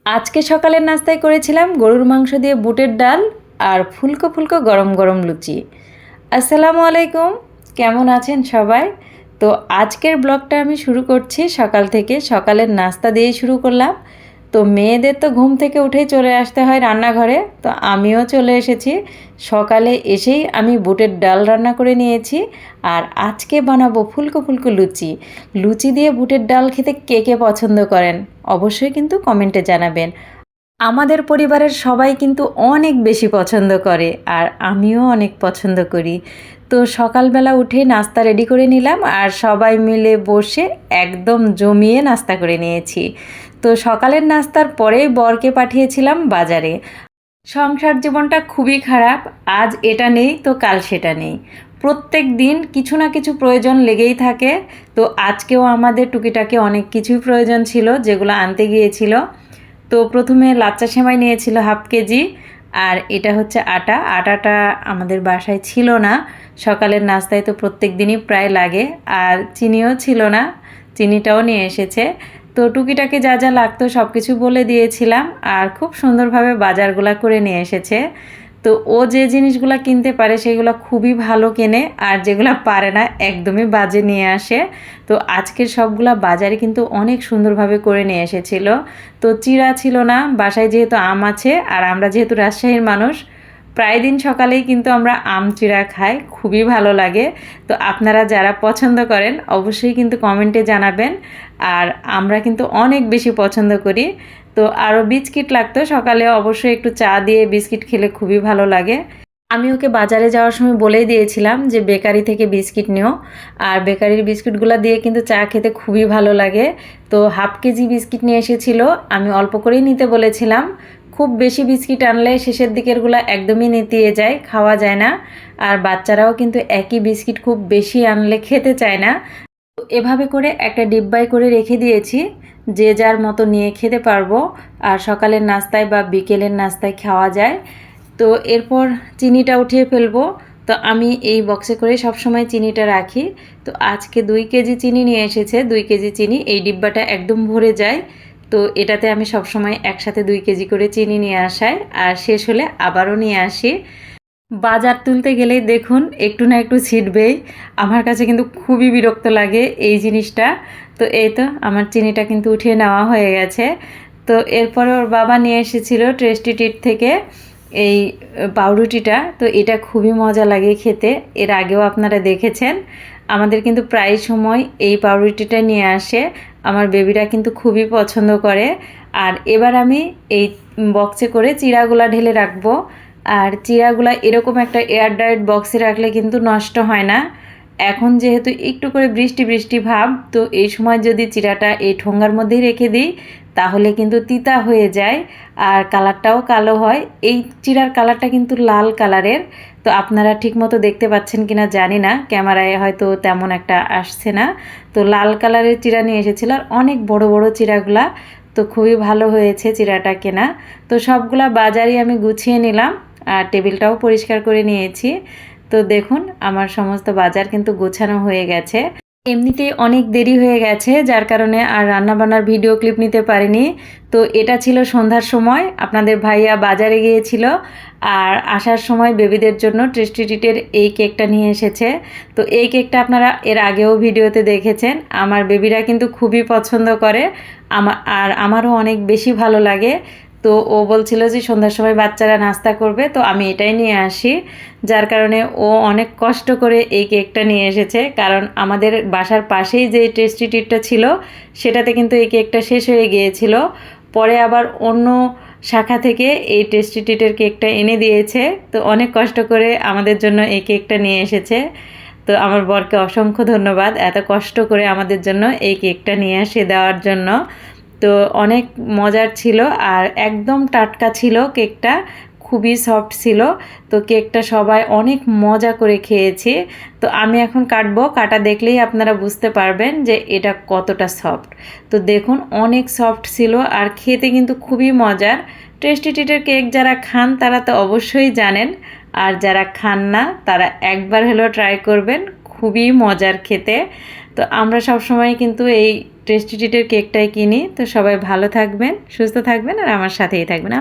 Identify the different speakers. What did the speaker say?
Speaker 1: আজকে সকালের নাস্তায় করেছিলাম গরুর মাংস দিয়ে বুটের ডাল আর ফুলকো ফুলকো গরম গরম লুচি। আসসালামু আলাইকুম, কেমন আছেন সবাই? তো আজকের ব্লগটা আমি শুরু করছি সকাল থেকে। সকালের নাস্তা দিয়েই শুরু করলাম। তো মেয়েদের তো ঘুম থেকে উঠেই চলে আসতে হয় রান্নাঘরে, তো আমিও চলে এসেছি। সকালে এসেই আমি বুটের ডাল রান্না করে নিয়েছি আর আজকে বানাবো ফুলকো ফুলকো লুচি। লুচি দিয়ে বুটের ডাল খেতে কে কে পছন্দ করেন অবশ্যই কিন্তু কমেন্টে জানাবেন। আমাদের পরিবারের সবাই কিন্তু অনেক বেশি পছন্দ করে আর আমিও অনেক পছন্দ করি। তো সকালবেলা উঠে নাস্তা রেডি করে নিলাম আর সবাই মিলে বসে একদম জমিয়ে নাস্তা করে নিয়েছি। তো সকালের নাস্তার পরেই বরকে পাঠিয়েছিলাম বাজারে। সংসার জীবনটা খুবই খারাপ, আজ এটা নেই তো কাল সেটা নেই, প্রত্যেক দিন কিছু না কিছু প্রয়োজন লেগেই থাকে। তো আজকেও আমাদের টুকিটাকি অনেক কিছুই প্রয়োজন ছিল যেগুলো আনতে গিয়েছিল। তো প্রথমে লাচ্চা সেমাই নিয়েছিল হাফ কেজি, আর এটা হচ্ছে আটাটা আমাদের বাসায় ছিল না। সকালের নাস্তায় তো প্রত্যেক দিনই প্রায় লাগে, আর চিনিও ছিল না, চিনিটাও নিয়ে এসেছে। তো টুকিটাকে যা যা লাগতো সব কিছু বলে দিয়েছিলাম আর খুব সুন্দরভাবে বাজারগুলা করে নিয়ে এসেছে। তো ও যে জিনিসগুলো কিনতে পারে সেগুলো খুবই ভালো কেনে, আর যেগুলো পারে না একদমই বাজে নিয়ে আসে। তো আজকের সবগুলা বাজারে কিন্তু অনেক সুন্দরভাবে করে নিয়ে এসেছিল। তো চিড়া ছিল না বাসায়, যেহেতু আম আছে আর আমরা যেহেতু রাজশাহীর মানুষ, প্রায় দিন সকালেই কিন্তু আমরা আম চিড়া খাই, খুবই ভালো লাগে। তো আপনারা যারা পছন্দ করেন অবশ্যই কিন্তু কমেন্টে জানাবেন, আর আমরা কিন্তু অনেক বেশি পছন্দ করি। তো আরও বিস্কিট লাগতো, সকালে অবশ্যই একটু চা দিয়ে বিস্কিট খেলে খুবই ভালো লাগে। আমি ওকে বাজারে যাওয়ার সময় বলেই দিয়েছিলাম যে বেকারি থেকে বিস্কিট নিও, আর বেকারির বিস্কিটগুলো দিয়ে কিন্তু চা খেতে খুবই ভালো লাগে। তো হাফ কেজি বিস্কিট নিয়ে এসেছিল, আমি অল্প করেই নিতে বলেছিলাম। খুব বেশি বিস্কিট আনলে শেষের দিকেরগুলো একদমই নেতিয়ে যায়, খাওয়া যায় না। আর বাচ্চারাও কিন্তু একই বিস্কিট খুব বেশি আনলে খেতে চায় না। তো এভাবে করে একটা ডিব্বায় করে রেখে দিয়েছি, যে যার মতো নিয়ে খেতে পারবো, আর সকালের নাস্তায় বা বিকেলের নাস্তায় খাওয়া যায়। তো এরপর চিনিটা উঠিয়ে ফেলবো। তো আমি এই বক্সে করে সবসময় চিনিটা রাখি। তো আজকে 2 কেজি চিনি নিয়ে এসেছে, 2 কেজি চিনি এই ডিব্বাটা একদম ভরে যায়। তো এটাতে আমি সবসময় একসাথে 2 কেজি করে চিনি নিয়ে আসাই, আর শেষ হলে আবারও নিয়ে আসি। বাজার তুলতে গেলেই দেখুন একটু না একটু ছিটবেই, আমার কাছে কিন্তু খুবই বিরক্ত লাগে এই জিনিসটা। তো এই তো আমার চিনিটা কিন্তু উঠিয়ে নেওয়া হয়ে গেছে। তো এরপরে ওর বাবা নিয়ে এসেছিল টেস্টি ট্রিট থেকে এই পাউরুটিটা। তো এটা খুবই মজা লাগে খেতে, এর আগেও আপনারা দেখেছেন। আমাদের কিন্তু প্রায় সময় এই পাউরুটিটা নিয়ে আসে, আমার বেবিরা কিন্তু খুবই পছন্দ করে। আর এবার আমি এই বক্সে করে চিড়াগুলা ঢেলে রাখবো। আর চিড়াগুলা এরকম একটা এয়ারটাইট বক্সে রাখলে কিন্তু নষ্ট হয় না। এখন যেহেতু একটু করে বৃষ্টি বৃষ্টি ভাব, তো এই সময় যদি চিড়াটা এই ঠোঙ্গার মধ্যেই রেখে দিই তাহলে কিন্তু তিতা হয়ে যায় আর কালারটাও কালো হয়। এই চিড়ার কালারটা কিন্তু লাল কালারের। তো আপনারা ঠিকমতো দেখতে পাচ্ছেন কিনা জানি না, ক্যামেরায় হয়তো তেমন একটা আসছে না। তো লাল কালারের চিড়া নিয়ে এসেছিল আর অনেক বড় বড় চিড়াগুলা। তো খুবই ভালো হয়েছে চিড়াটা কেনা। তো সবগুলা বাজারই আমি গুছিয়ে নিলাম আর টেবিলটাও পরিষ্কার করে নিয়েছি। তো দেখুন আমার সমস্ত বাজার কিন্তু গোছানো হয়ে গেছে। এমনিতেই অনেক দেরি হয়ে গেছে, যার কারণে আর রান্নাবান্নার ভিডিও ক্লিপ নিতে পারিনি। তো এটা ছিল সন্ধ্যার সময়, আপনাদের ভাইয়া বাজারে গিয়েছিল আর আসার সময় বেবিদের জন্য টেস্টি ট্রিটের এই কেকটা নিয়ে এসেছে। তো এই কেকটা আপনারা এর আগেও ভিডিওতে দেখেছেন, আমার বেবিরা কিন্তু খুবই পছন্দ করে, আমারও অনেক বেশি ভালো লাগে। তো ও বলছিল যে সন্ধ্যার সময় বাচ্চারা নাস্তা করবে, তো আমি এটাই নিয়ে আসি। যার কারণে ও অনেক কষ্ট করে এই কেকটা নিয়ে এসেছে, কারণ আমাদের বাসার পাশেই যে টেস্টি ট্রিটটা ছিল সেটাতে কিন্তু এই কেকটা শেষ হয়ে গিয়েছিল। পরে আবার অন্য শাখা থেকে এই টেস্টি ট্রিটের কেকটা এনে দিয়েছে। তো অনেক কষ্ট করে আমাদের জন্য এই কেকটা নিয়ে এসেছে। তো আমার বরকে অসংখ্য ধন্যবাদ এত কষ্ট করে আমাদের জন্য এই কেকটা নিয়ে এসে দেওয়ার জন্য। তো অনেক মজার ছিল আর একদম টাটকা ছিল কেকটা, খুবই সফট ছিল। তো কেকটা সবাই অনেক মজা করে খেয়েছি। তো আমি এখন কাটবো, কাটা দেখলেই আপনারা বুঝতে পারবেন যে এটা কতটা সফট। তো দেখুন অনেক সফট ছিল আর খেতে কিন্তু খুবই মজার। টেস্টি ট্রিটের কেক যারা খান তারা তো অবশ্যই জানেন, আর যারা খান না তারা একবার হলেও ট্রাই করবেন, খুবই মজার খেতে। তো আমরা সব সময় কিন্তু এই টেস্টি ট্রিটের কেকটাই কিনি। তো সবাই ভালো থাকবেন, সুস্থ থাকবেন আর আমার সাথেই থাকবেন।